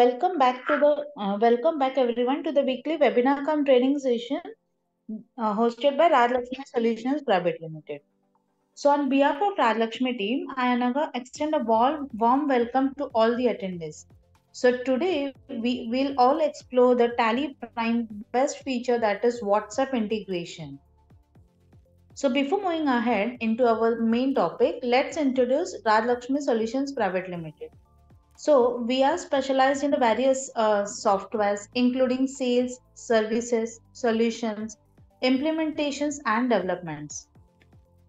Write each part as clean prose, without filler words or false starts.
welcome back everyone to the weekly webinar cum training session hosted by Rajlakshmi Solutions Private Limited. So, on behalf of Rajlakshmi team, I Anaga extend a warm welcome to all the attendees. So, today we will all explore the Tally Prime best feature, that is WhatsApp integration. So, before moving ahead into our main topic, let's introduce Rajlakshmi Solutions Private Limited. So, we are specialized in the various softwares, including sales, services, solutions, implementations, and developments.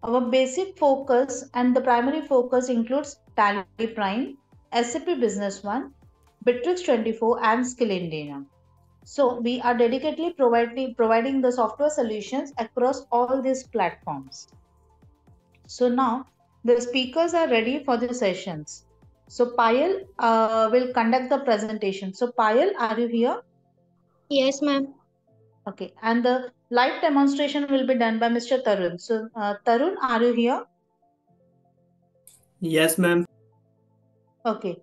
Our basic focus and the primary focus includes Tally Prime, SAP Business One, Bitrix 24, and Skill India. So, we are dedicatedly providing the software solutions across all these platforms. So, now the speakers are ready for the sessions. So Payal will conduct the presentation. So Payal, are you here? Yes, ma'am. Okay. And the live demonstration will be done by Mr. Tarun. So Tarun, are you here? Yes, ma'am. Okay.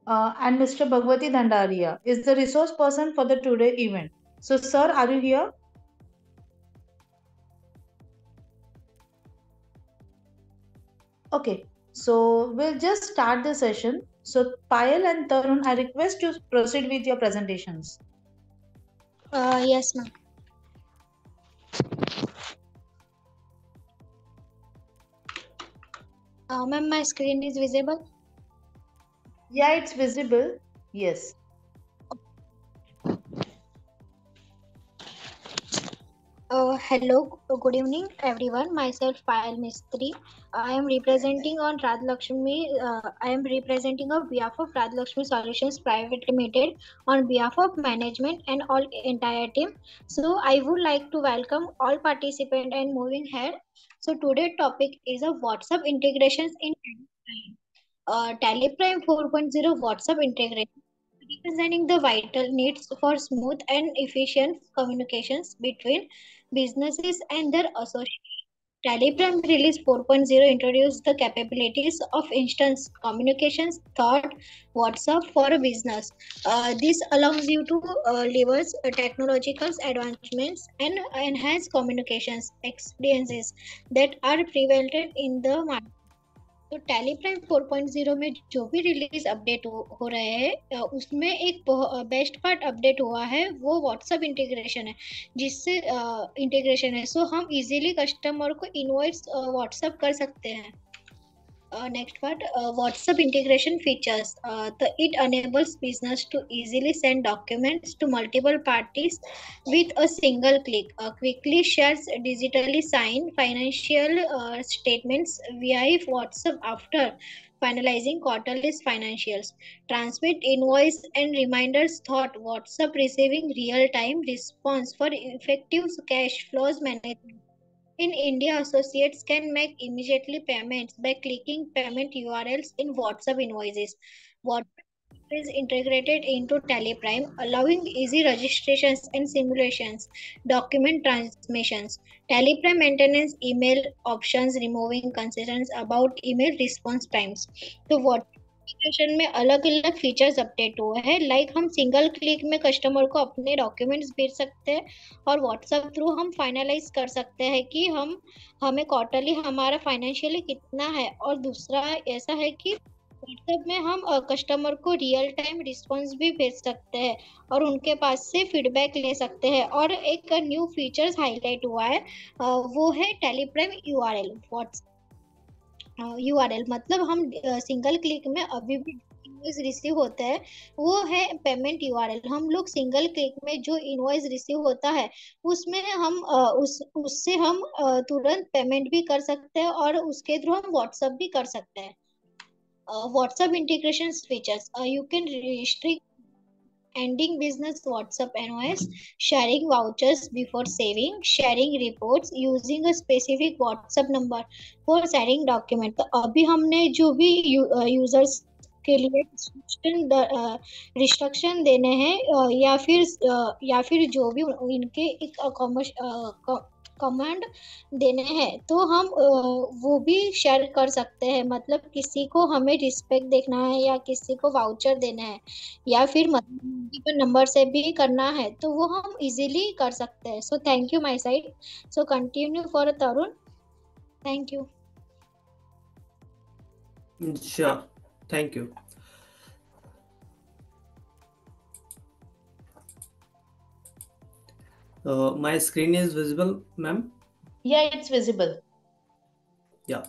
And Mr. Bhagwati Dandaria is the resource person for the today event. So sir, are you here? Okay. So we'll just start the session. So Payal and Tarun, I request you to proceed with your presentations. Yes, ma'am. Ma'am, my screen is visible? Yeah, it's visible. Yes. Hello, good evening, everyone. Myself, Payal Mistry. I am representing on I am representing on behalf of Rajlakshmi Solutions Private Limited on behalf of management and all entire team. So I would like to welcome all participants and moving ahead. So today's topic is a WhatsApp integrations in Tally Prime 4.0 WhatsApp integration, representing the vital needs for smooth and efficient communications between businesses and their associates. Telegram Release 4.0 introduced the capabilities of instant communications thought WhatsApp for a business. This allows you to leverage technological advancements and enhance communications experiences that are prevalent in the market. तो tally prime 4.0 में जो भी release update हो रहे हैं उसमें एक best part update हुआ है वो व्हाट्सएप इंटीग्रेशन है जिससे इंटीग्रेशन है सो हम इजीली कस्टमर को इनवॉइस व्हाट्सएप कर सकते हैं next part WhatsApp integration features it enables business to easily send documents to multiple parties with a single click quickly shares digitally signed financial statements via WhatsApp after finalizing quarterly financials transmit invoice and reminders thought WhatsApp receiving real-time response for effective cash flows management. In India, associates can make immediately payments by clicking payment URLs in WhatsApp invoices. WhatsApp is integrated into TelePrime, allowing easy registrations and simulations, document transmissions. TelePrime maintains email options, removing concerns about email response times. So what application में अलग अलग features update हुए हैं like हम single click में customer को अपने documents भेज सकते हैं और व्हाट्सएप थ्रू हम फाइनलाइज कर सकते हैं कि हमें क्वार्टरली हमारा फाइनेंशियली कितना है और दूसरा ऐसा है कि व्हाट्सएप में हम कस्टमर को रियल टाइम रिस्पॉन्स भी भेज सकते हैं और उनके पास से फीडबैक ले सकते हैं और एक न्यू फीचर्स हाईलाइट हुआ है वो है टेलीप्राइम यूआरएल व्हाट्सएप यूआरएल मतलब हम सिंगल क्लिक में अभी भी इनवॉइस रिसीव होता है वो है पेमेंट यूआरएल हम लोग सिंगल क्लिक में जो इनवॉइस रिसीव होता है उसमें हम उससे हम तुरंत पेमेंट भी कर सकते हैं और उसके थ्रू हम व्हाट्सएप भी कर सकते हैं WhatsApp integration features you can restrict ending business WhatsApp NOS, sharing vouchers before saving, sharing reports using a specific WhatsApp number for sharing document. तो अभी हमने जो भी यूजर्स के लिए रिस्ट्रिक्शन देने हैं, या फिर जो भी इनके एक कमांड देने हैं, तो हम वो भी शेयर कर सकते हैं। मतलब किसी को हमें रिस्पेक्ट देखना है या किसी को वाउचर देना है या फिर मल्टीपल नंबर से भी करना है, तो वो हम इजीली कर सकते हैं। So thank you my side. So continue for Tarun. Thank you. Sure. Thank you. My screen is visible, ma'am? Yeah, it's visible. Yeah.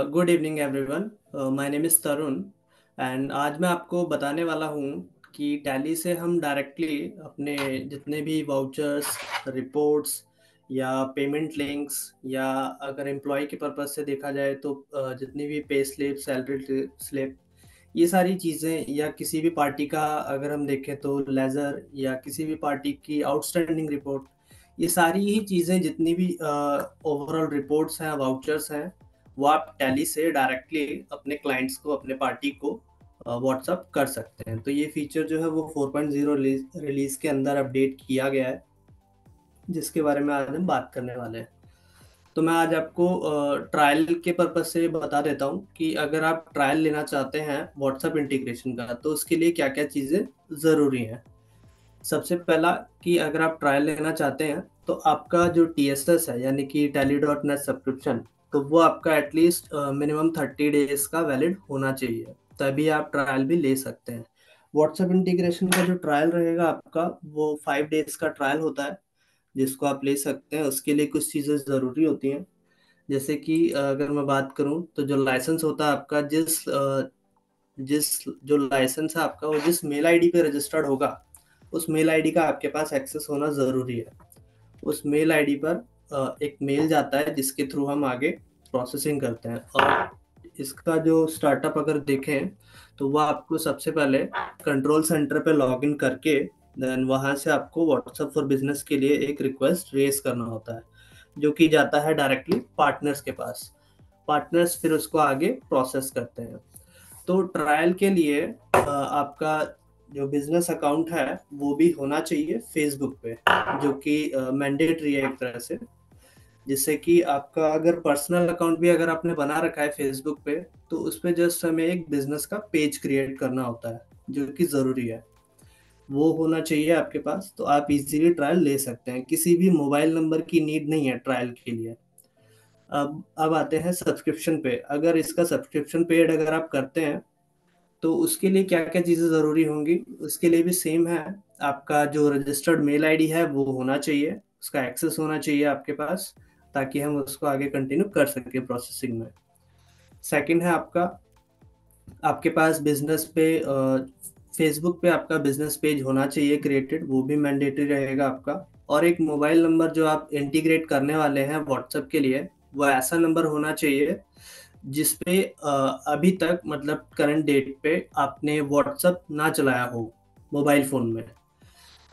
Good evening, everyone. My name is Tarun, and आज मैं आपको बताने वाला हूँ कि tally से हम directly अपने जितने भी वाउचर्स, रिपोर्ट्स या पेमेंट लिंक्स, या अगर एम्प्लॉय के पर्पज से देखा जाए तो जितनी भी पे स्लिप, सैलरी स्लिप, ये सारी चीज़ें, या किसी भी पार्टी का अगर हम देखें तो लेज़र, या किसी भी पार्टी की आउटस्टैंडिंग रिपोर्ट, ये सारी ही चीज़ें जितनी भी ओवरऑल रिपोर्ट्स हैं, वाउचर्स हैं, वो आप टैली से डायरेक्टली अपने क्लाइंट्स को, अपने पार्टी को व्हाट्सअप कर सकते हैं। तो ये फीचर जो है वो 4.0 रिलीज के अंदर अपडेट किया गया है, जिसके बारे में आज हम बात करने वाले हैं। तो मैं आज आपको ट्रायल के पर्पज से बता देता हूँ कि अगर आप ट्रायल लेना चाहते हैं व्हाट्सएप इंटीग्रेशन का, तो उसके लिए क्या क्या चीज़ें ज़रूरी हैं। सबसे पहला कि अगर आप ट्रायल लेना चाहते हैं तो आपका जो TSS है, यानी कि tally.net सब्सक्रिप्शन, तो वो आपका एटलीस्ट मिनिमम 30 डेज का वैलिड होना चाहिए, तभी आप ट्रायल भी ले सकते हैं। व्हाट्सएप इंटीग्रेशन का जो ट्रायल रहेगा आपका, वो 5 डेज का ट्रायल होता है, जिसको आप ले सकते हैं। उसके लिए कुछ चीज़ें ज़रूरी होती हैं, जैसे कि अगर मैं बात करूं तो जो लाइसेंस होता है आपका, जिस जो लाइसेंस है आपका, वो जिस मेल आईडी पे रजिस्टर्ड होगा, उस मेल आईडी का आपके पास एक्सेस होना ज़रूरी है। उस मेल आईडी पर एक मेल जाता है जिसके थ्रू हम आगे प्रोसेसिंग करते हैं। और इसका जो स्टार्टअप अगर देखें तो वह आपको सबसे पहले कंट्रोल सेंटर पे लॉगिन करके देन वहाँ से आपको व्हाट्सएप फॉर बिजनेस के लिए एक रिक्वेस्ट रेज करना होता है, जो कि जाता है डायरेक्टली पार्टनर्स के पास। पार्टनर्स फिर उसको आगे प्रोसेस करते हैं। तो ट्रायल के लिए आपका जो बिजनेस अकाउंट है वो भी होना चाहिए फेसबुक पे, जो कि मैंडेटरी है एक तरह से, जिससे कि आपका अगर पर्सनल अकाउंट भी अगर आपने बना रखा है फेसबुक पे, तो उस पर जस्ट हमें एक बिजनेस का पेज क्रिएट करना होता है, जो कि ज़रूरी है। वो होना चाहिए आपके पास, तो आप इजीली ट्रायल ले सकते हैं। किसी भी मोबाइल नंबर की नीड नहीं है ट्रायल के लिए। अब आते हैं सब्सक्रिप्शन पे। अगर इसका सब्सक्रिप्शन पेड अगर आप करते हैं तो उसके लिए क्या क्या चीज़ें ज़रूरी होंगी, उसके लिए भी सेम है। आपका जो रजिस्टर्ड मेल आईडी है वो होना चाहिए, उसका एक्सेस होना चाहिए आपके पास, ताकि हम उसको आगे कंटिन्यू कर सकें प्रोसेसिंग में। सेकंड है आपके पास बिजनेस पे फेसबुक पे आपका बिजनेस पेज होना चाहिए क्रिएटेड, वो भी मैंडेटरी रहेगा आपका। और एक मोबाइल नंबर जो आप इंटीग्रेट करने वाले हैं व्हाट्सएप के लिए, वो ऐसा नंबर होना चाहिए जिसपे अभी तक, मतलब करंट डेट पे, आपने व्हाट्सएप ना चलाया हो मोबाइल फ़ोन में।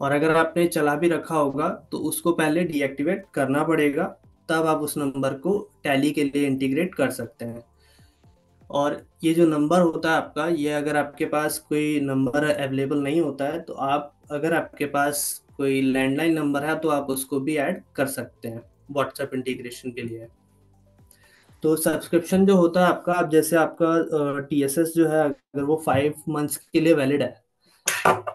और अगर आपने चला भी रखा होगा तो उसको पहले डीएक्टिवेट करना पड़ेगा, तब आप उस नंबर को टैली के लिए इंटीग्रेट कर सकते हैं। और ये जो नंबर होता है आपका, ये अगर आपके पास कोई नंबर अवेलेबल नहीं होता है, तो अगर आपके पास कोई लैंडलाइन नंबर है तो आप उसको भी ऐड कर सकते हैं व्हाट्सएप इंटीग्रेशन के लिए। तो सब्सक्रिप्शन जो होता है आपका, अब जैसे आपका TSS जो है, अगर वो 5 मंथ्स के लिए वैलिड है,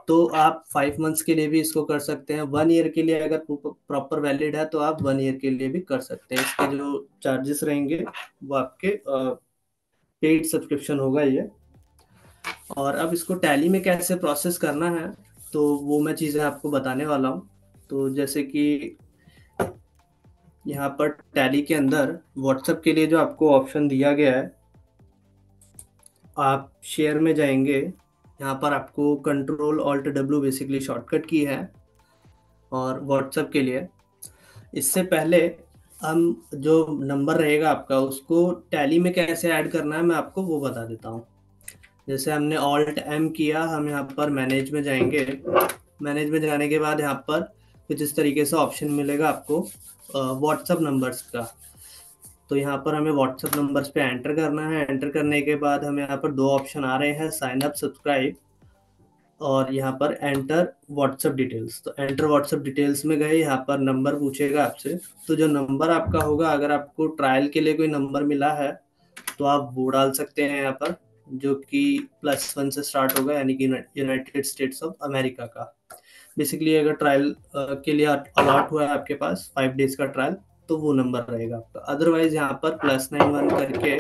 तो आप 5 मंथ्स के लिए भी इसको कर सकते हैं। 1 ईयर के लिए अगर प्रॉपर वैलिड है तो आप 1 ईयर के लिए भी कर सकते हैं। इसके जो चार्जेस रहेंगे वो आपके पेड सब्सक्रिप्शन होगा ये। और अब इसको टैली में कैसे प्रोसेस करना है, तो वो मैं चीज़ें आपको बताने वाला हूँ। तो जैसे कि यहाँ पर टैली के अंदर व्हाट्सएप के लिए जो आपको ऑप्शन दिया गया है, आप शेयर में जाएंगे, यहाँ पर आपको control alt W basically shortcut की है। और व्हाट्सएप के लिए इससे पहले हम जो नंबर रहेगा आपका, उसको टैली में कैसे ऐड करना है मैं आपको वो बता देता हूँ। जैसे हमने ऑल्ट M किया, हम यहाँ पर मैनेज में जाएंगे। मैनेज में जाने के बाद यहाँ पर कुछ इस तरीके से ऑप्शन मिलेगा आपको व्हाट्सएप नंबर्स का। तो यहाँ पर हमें व्हाट्सएप नंबर्स पे एंटर करना है। एंटर करने के बाद हमें यहाँ पर दो ऑप्शन आ रहे हैं, साइन अप, सब्सक्राइब, और यहाँ पर एंटर व्हाट्सएप डिटेल्स। तो एंटर व्हाट्सएप डिटेल्स में गए, यहाँ पर नंबर पूछेगा आपसे। तो जो नंबर आपका होगा, अगर आपको ट्रायल के लिए कोई नंबर मिला है तो आप वो डाल सकते हैं यहाँ पर, जो कि +1 से स्टार्ट होगा, यानी कि यूनाइटेड स्टेट्स ऑफ अमेरिका का। बेसिकली अगर ट्रायल के लिए अलॉट हुआ है आपके पास 5 डेज का ट्रायल, तो वो नंबर रहेगा आपका। अदरवाइज यहाँ पर +91 करके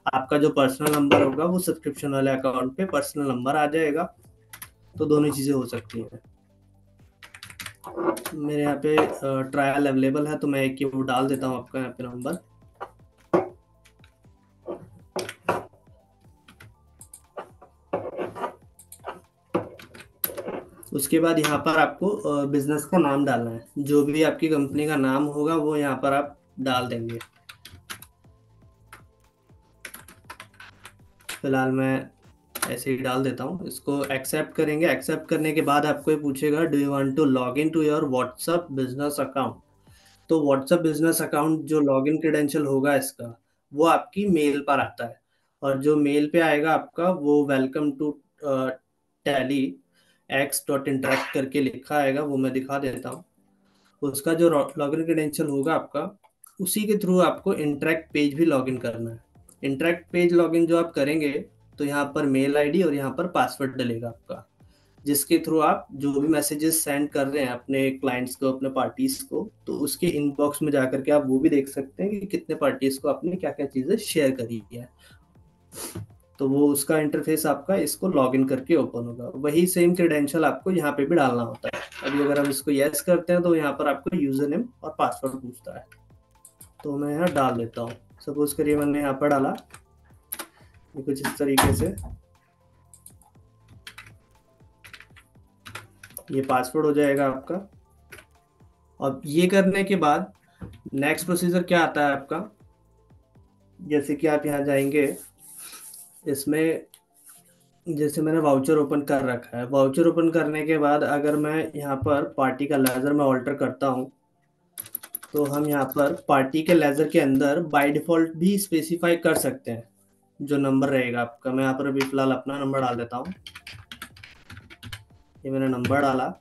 आपका जो पर्सनल नंबर होगा वो सब्सक्रिप्शन वाले अकाउंट पे पर्सनल नंबर आ जाएगा। तो दोनों चीज़ें हो सकती हैं। मेरे यहाँ पे ट्रायल अवेलेबल है, तो मैं एक ही वो डाल देता हूँ आपका यहाँ पे नंबर। उसके बाद यहाँ पर आपको बिजनेस का नाम डालना है। जो भी आपकी कंपनी का नाम होगा वो यहाँ पर आप डाल देंगे। फिलहाल मैं ऐसे ही डाल देता हूँ। इसको एक्सेप्ट करेंगे। एक्सेप्ट करने के बाद आपको ये पूछेगा, do you want to log in to your WhatsApp business account. तो व्हाट्सएप बिजनेस अकाउंट जो लॉगिन क्रेडेंशियल होगा इसका, वो आपकी मेल पर आता है। और जो मेल पे आएगा आपका, वो वेलकम टू टैली x.interact करके लिखा आएगा, वो मैं दिखा देता हूँ। उसका जो लॉगिन क्रेडेंशियल होगा आपका, उसी के थ्रू आपको इंटरेक्ट पेज भी लॉगिन करना है। इंटरेक्ट पेज लॉगिन जो आप करेंगे, तो यहाँ पर मेल आईडी और यहाँ पर पासवर्ड डलेगा आपका, जिसके थ्रू आप जो भी मैसेजेस सेंड कर रहे हैं अपने क्लाइंट्स को, अपने पार्टीज को, तो उसके इनबॉक्स में जाकर के आप वो भी देख सकते हैं कि कितने पार्टीज को आपने क्या क्या चीजें शेयर करी है। तो वो उसका इंटरफेस आपका इसको लॉगिन करके ओपन होगा। वही सेम क्रेडेंशियल आपको यहाँ पे भी डालना होता है। अभी अगर हम इसको यस करते हैं तो यहाँ पर आपको यूजर नेम और पासवर्ड पूछता है, तो मैं यहाँ डाल देता हूँ। सपोज करिए मैंने यहाँ पर डाला, ये कुछ इस तरीके से ये पासवर्ड हो जाएगा आपका। अब ये करने के बाद नेक्स्ट प्रोसीजर क्या आता है आपका, जैसे कि आप यहाँ जाएंगे, इसमें जैसे मैंने वाउचर ओपन कर रखा है। वाउचर ओपन करने के बाद अगर मैं यहाँ पर पार्टी का लेजर में ऑल्टर करता हूँ, तो हम यहाँ पर पार्टी के लेजर के अंदर बाय डिफॉल्ट भी स्पेसिफाई कर सकते हैं जो नंबर रहेगा आपका। मैं यहाँ पर अभी फिलहाल अपना नंबर डाल देता हूँ। ये मैंने नंबर डाला।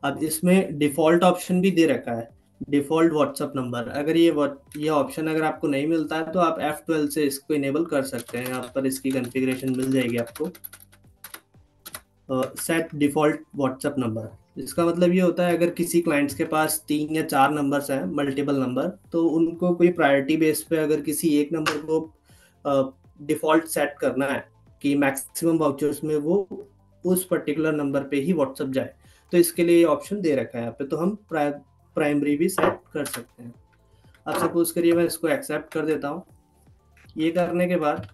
अब इसमें डिफॉल्ट ऑप्शन भी दे रखा है, डिफॉल्ट व्हाट्सएप नंबर। अगर ये ऑप्शन अगर आपको नहीं मिलता है तो आप F12 से इसको इनेबल कर सकते हैं। यहाँ पर इसकी कॉन्फ़िगरेशन मिल जाएगी आपको, सेट डिफॉल्ट व्हाट्सएप नंबर। इसका मतलब ये होता है, अगर किसी क्लाइंट्स के पास 3 या 4 नंबर्स हैं, मल्टीपल नंबर, तो उनको कोई प्रायोरिटी बेस पे अगर किसी एक नंबर को डिफॉल्ट सेट करना है कि मैक्सिमम वाउचर्स में वो उस पर्टिकुलर नंबर पे ही व्हाट्सएप जाए, तो इसके लिए ये ऑप्शन दे रखा है यहाँ पे। तो हम प्राइमरी भी सेट कर सकते हैं। अब सपोज करिए मैं इसको एक्सेप्ट कर देता हूँ। ये करने के बाद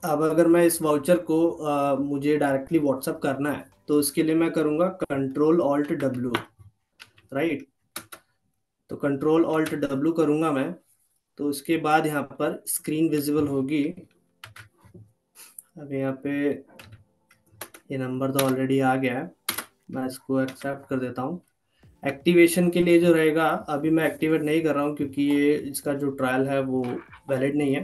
अब अगर मैं इस वाउचर को मुझे डायरेक्टली व्हाट्सएप करना है, तो उसके लिए मैं करूँगा Ctrl+Alt+W, राइट। तो Ctrl+Alt+W करूँगा मैं, तो उसके बाद यहाँ पर स्क्रीन विजिबल होगी। अब यहाँ पे ये नंबर तो ऑलरेडी आ गया है, मैं इसको एक्सेप्ट कर देता हूँ। एक्टिवेशन के लिए जो रहेगा, अभी मैं एक्टिवेट नहीं कर रहा हूँ क्योंकि ये इसका जो ट्रायल है वो वैलिड नहीं है।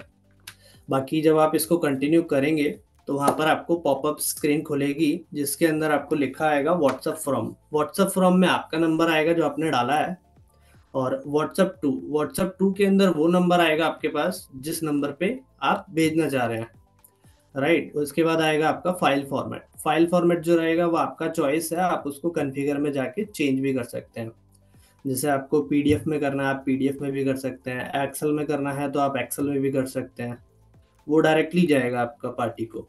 बाकी जब आप इसको कंटिन्यू करेंगे तो वहाँ पर आपको पॉपअप स्क्रीन खुलेगी, जिसके अंदर आपको लिखा आएगा व्हाट्सएप फ्रॉम में आपका नंबर आएगा जो आपने डाला है, और व्हाट्सएप टू के अंदर वो नंबर आएगा आपके पास जिस नंबर पे आप भेजना चाह रहे हैं, राइट। उसके बाद आएगा आपका फाइल फॉर्मेट जो रहेगा वो आपका चॉइस है, आप उसको कॉन्फ़िगर में जाके चेंज भी कर सकते हैं। जैसे आपको पीडीएफ में करना है आप पीडीएफ में भी कर सकते हैं, एक्सेल में करना है तो आप एक्सेल में भी कर सकते हैं, वो डायरेक्टली जाएगा आपका पार्टी को।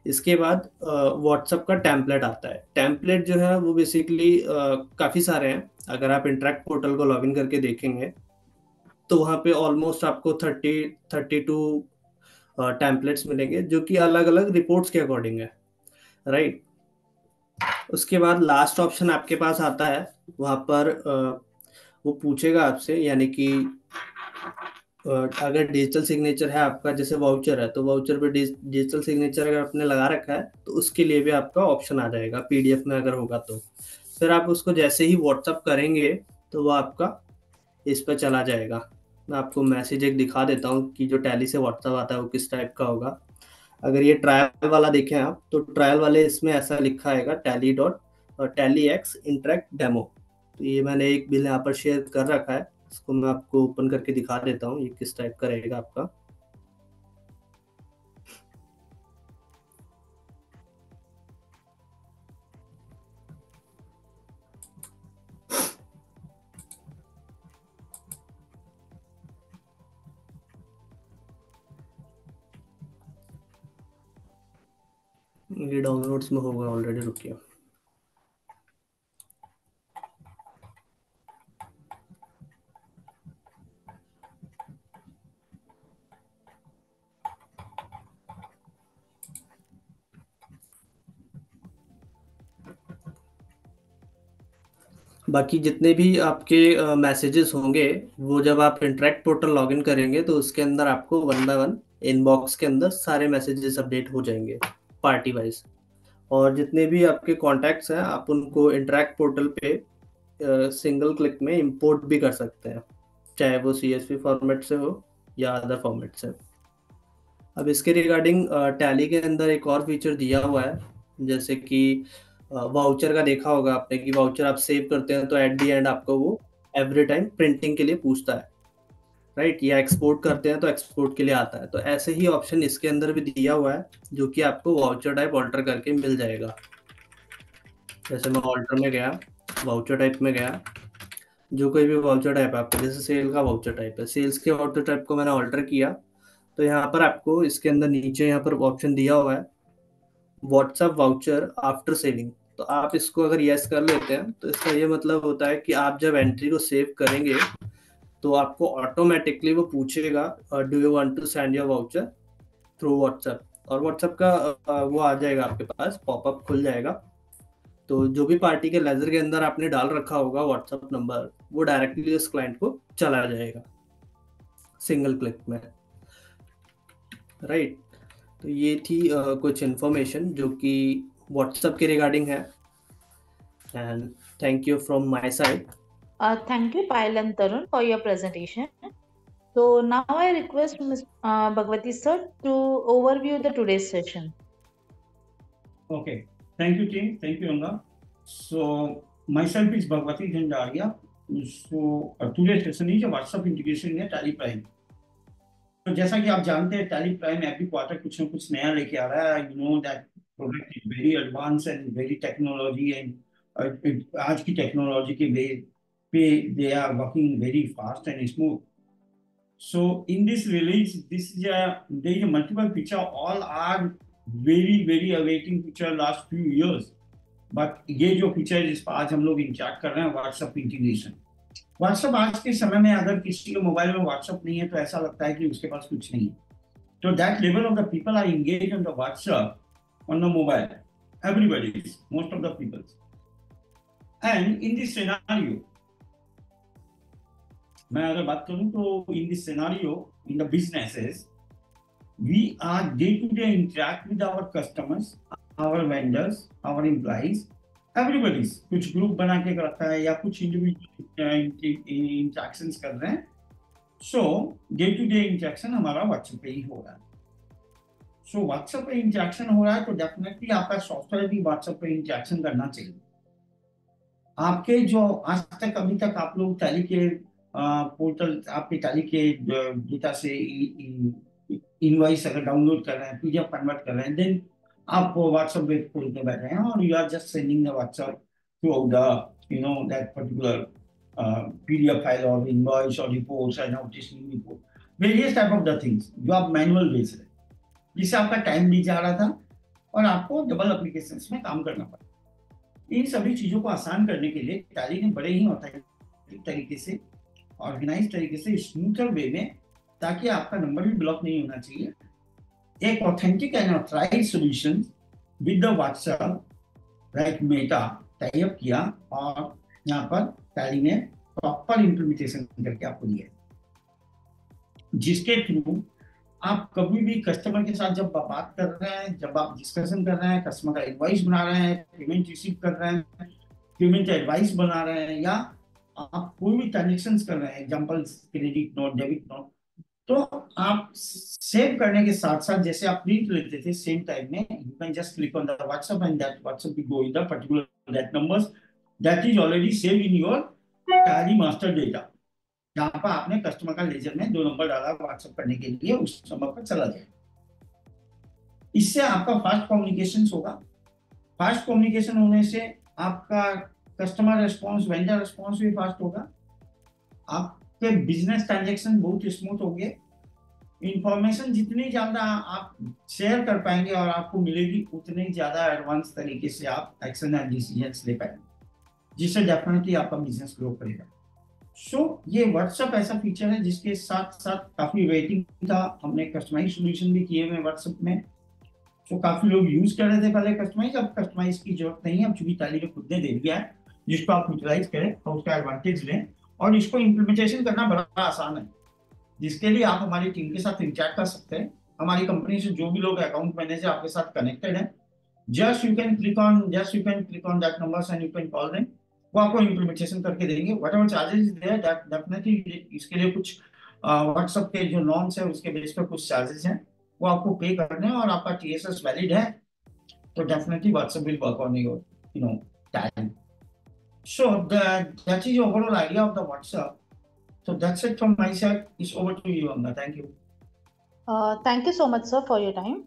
इसके बाद व्हाट्सएप का टेम्पलेट आता है। टेम्पलेट जो है वो बेसिकली काफ़ी सारे हैं। अगर आप इंटरेक्ट पोर्टल को लॉगिन करके देखेंगे तो वहाँ पे ऑलमोस्ट आपको 32 टेम्पलेट्स मिलेंगे, जो कि अलग अलग रिपोर्ट्स के अकॉर्डिंग है, राइट। उसके बाद लास्ट ऑप्शन आपके पास आता है, वहाँ पर वो पूछेगा आपसे, यानी कि अगर डिजिटल सिग्नेचर है आपका, जैसे वाउचर है तो वाउचर पे डिजिटल सिग्नेचर अगर आपने लगा रखा है तो उसके लिए भी आपका ऑप्शन आ जाएगा पीडीएफ में अगर होगा तो। फिर आप उसको जैसे ही व्हाट्सअप करेंगे तो वो आपका इस पर चला जाएगा, मैं आपको मैसेज एक दिखा देता हूँ कि जो टैली से व्हाट्सअप आता है वो किस टाइप का होगा। अगर ये ट्रायल वाला देखें आप, तो ट्रायल वाले इसमें ऐसा लिखा है टैली एक्स इंटरेक्ट डेमो। तो ये मैंने एक बिल यहाँ पर शेयर कर रखा है, इसको मैं आपको ओपन करके दिखा देता हूँ ये किस टाइप का रहेगा आपका। ये डाउनलोड्स में होगा ऑलरेडी, रुकिए। बाकी जितने भी आपके मैसेजेस होंगे, वो जब आप इंटरेक्ट पोर्टल लॉगिन करेंगे तो उसके अंदर आपको वन बाय वन इनबॉक्स के अंदर सारे मैसेजेस अपडेट हो जाएंगे पार्टी वाइज। और जितने भी आपके कॉन्टैक्ट्स हैं आप उनको इंटरेक्ट पोर्टल पे सिंगल क्लिक में इंपोर्ट भी कर सकते हैं, चाहे वो CSV फॉर्मेट से हो या अदर फॉर्मेट से। अब इसके रिगार्डिंग टैली के अंदर एक और फीचर दिया हुआ है, जैसे कि वाउचर का देखा होगा आपने कि वाउचर आप सेव करते हैं तो एट दी एंड आपको वो एवरी टाइम प्रिंटिंग के लिए पूछता है, राइट, या एक्सपोर्ट करते हैं तो एक्सपोर्ट के लिए आता है। तो ऐसे ही ऑप्शन इसके अंदर भी दिया हुआ है, जो कि आपको वाउचर टाइप ऑल्टर करके मिल जाएगा। जैसे मैं ऑल्टर में गया, वाउचर टाइप में गया, जो कोई भी वाउचर टाइप है आपका, जैसे सेल का वाउचर टाइप है, सेल्स के वाउचर टाइप को मैंने ऑल्टर किया, तो यहाँ पर आपको इसके अंदर नीचे यहाँ पर ऑप्शन दिया हुआ है व्हाट्सएप वाउचर आफ्टर सेविंग। तो आप इसको अगर यस कर लेते हैं तो इसका ये मतलब होता है कि आप जब एंट्री को सेव करेंगे तो आपको ऑटोमेटिकली वो पूछेगा do you want to send your voucher through WhatsApp, और व्हाट्सएप का वो आ जाएगा आपके पास, पॉपअप खुल जाएगा। तो जो भी पार्टी के लेजर के अंदर आपने डाल रखा होगा व्हाट्सएप नंबर, वो डायरेक्टली उस क्लाइंट को चला जाएगा सिंगल क्लिक में, राइट। तो ये थी कुछ इन्फॉर्मेशन जो कि व्हाट्सएप के रिगार्डिंग है। And thank you from my side. Thank you, Payal and Tarun, for your presentation. So now I request Ms. Bhagwati sir to overview the today's session. Okay, thank you team, thank you Anga. So myself is Bhagwati Jandaria. So today's session is WhatsApp integration में Tally Prime. तो जैसा कि आप जानते हैं Tally Prime every quarter कुछ न कुछ नया लेके आ रहा है। You know that product is very advanced and very technology and आज की टेक्नोलॉजी के बेस पे they are working very fast and smooth. So in this release, there is a multiple feature. All are very awaiting feature last few years. But ये जो feature जिस पर आज हम लोग इंटरेक्ट कर रहे हैं, व्हाट्सएप इंटीग्रेशन। व्हाट्सएप आज के समय में अगर किसी के मोबाइल में व्हाट्सएप नहीं है तो ऐसा लगता है कि उसके पास कुछ नहीं है। तो that level of the people are engage on the WhatsApp on the mobile, everybody, most of the people. And in this scenario, मैं अगर बात करूं तो in this scenario in the businesses we are day to day interact with our customers, our vendors, our employees, everybody. कुछ group बना के रखा है या कुछ इंडिविजुअल इंटरेक्शंस कर रहे हैं। सो डे टू डे इंटरेक्शन हमारा व्हाट्सएप पे ही हो रहा है। सो व्हाट्सएप पे इंटरेक्शन हो रहा है तो डेफिनेटली आपका सॉफ्टवेयर भी व्हाट्सएप पे इंटरेक्शन करना चाहिए। आपके जो आज तक अभी तक आप लोग टैली के पोर्टल, आपके टैली के डेटा से इनवॉइस अगर डाउनलोड कर रहे हैं, PDF कन्वर्ट कर रहे हैं, देन आप व्हाट्सएप वेब खोल के बैठे हैं और you are just sending the WhatsApp through the that particular PDF file और इनवॉइस और reports and noticing report, various type of the things जो आप मैनुअल बेस रहे, जिससे आपका टाइम भी जा रहा था और आपको डबल एप्लीकेशंस में काम करना पड़ा। इन सभी चीजों को आसान करने के लिए टैली ने बड़े ही ऑथेंटिक तरीके से, ऑर्गेनाइज तरीके से, स्मूथर वे में, ताकि आपका नंबर भी ब्लॉक नहीं होना चाहिए, एक authentic and authorised solution with the WhatsApp like Meta tie up किया और यहाँ पर टैली ने प्रॉपर इंप्लीमेंटेशन करके आपको दिया, जिसके थ्रू आप कभी भी कस्टमर के साथ जब बात कर रहे हैं, जब आप डिस्कशन कर रहे हैं, कस्टमर का एडवाइस बना रहे हैं, पेमेंट रिसीव कर रहे हैं, पेमेंट एडवाइस बना रहे हैं, या आप कोई भी ट्रांजेक्शन कर रहे हैं, example credit note, debit note, तो आप सेव करने के साथ साथ जैसे आप प्रिंट लेते थे सेम टाइप में, you can just click on the WhatsApp and that WhatsApp will go in the particular that numbers that is already save in your tally master data. जहां पर आपने कस्टमर का लेजर में 2 number डाला WhatsApp करने के लिए, उस नंबर पर चला जाए। इससे आपका फास्ट कम्युनिकेशन होगा। फास्ट कम्युनिकेशन होने से आपका कस्टमर रिस्पॉन्स, वेंडर रिस्पॉन्स भी फास्ट होगा, आपके बिजनेस ट्रांजेक्शन बहुत स्मूथ होंगे, इंफॉर्मेशन जितनी ज्यादा आप शेयर कर पाएंगे और आपको मिलेगी उतनी ज्यादा एडवांस तरीके से आप एक्शन एंड डिसीजंस ले पाएंगे, जिससे डेफिनेटली आपका बिजनेस ग्रो करेगा। सो ये व्हाट्सएप ऐसा फीचर है जिसके साथ साथ काफी वेटिंग था, हमने कस्टमाइज सोल्यूशन भी किए हुए व्हाट्सएप में। तो काफी लोग यूज कर रहे थे पहले कस्टमाइज, अब कस्टमाइज की जरूरत नहीं है, अब चूंकि टैली ने खुद ने दे दिया है, जिसको आप यूटिलाइज करें और उसका एडवांटेज लें, और इसको इम्प्लीमेंटेशन करना बड़ा आसान है, जिसके लिए आप हमारी टीम के साथ इंटरेक्ट कर सकते हैं। हमारी कंपनी से जो भी लोग अकाउंट मैनेजर आपके साथ कनेक्टेड है, just you can click on that numbers and you can call them, वो आपको इम्प्लीमेंटेशन करके देंगे। Whatever charges is there, that definitely इसके लिए कुछ व्हाट्सएप के जो नॉर्म्स है उसके बेस पर कुछ चार्जेस हैं, वो आपको पे करने हैं, और आपका TSS वैलिड है तो definitely WhatsApp will work on your tally. So that is your overall idea of the WhatsApp. So that's it from my side. It's over to you, Amna. Thank you. Thank you so much, sir, for your time.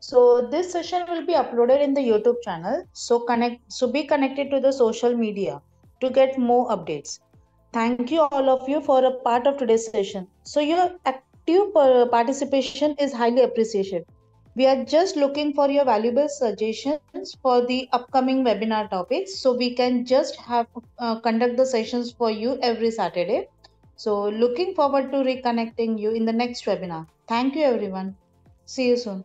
So this session will be uploaded in the YouTube channel. So be connected to the social media to get more updates. Thank you all of you for a part of today's session. So your active participation is highly appreciated. We are just looking for your valuable suggestions for the upcoming webinar topics, so we can just have conduct the sessions for you every Saturday. So looking forward to reconnecting you in the next webinar. Thank you everyone. See you soon.